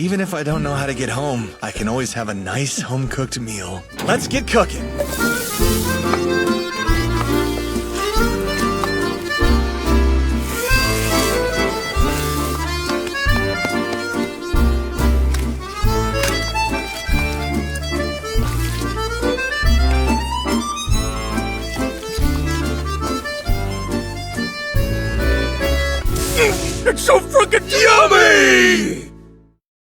Even if I don't know how to get home, I can always have a nice home-cooked meal. Let's get cooking! It's so frickin' yummy!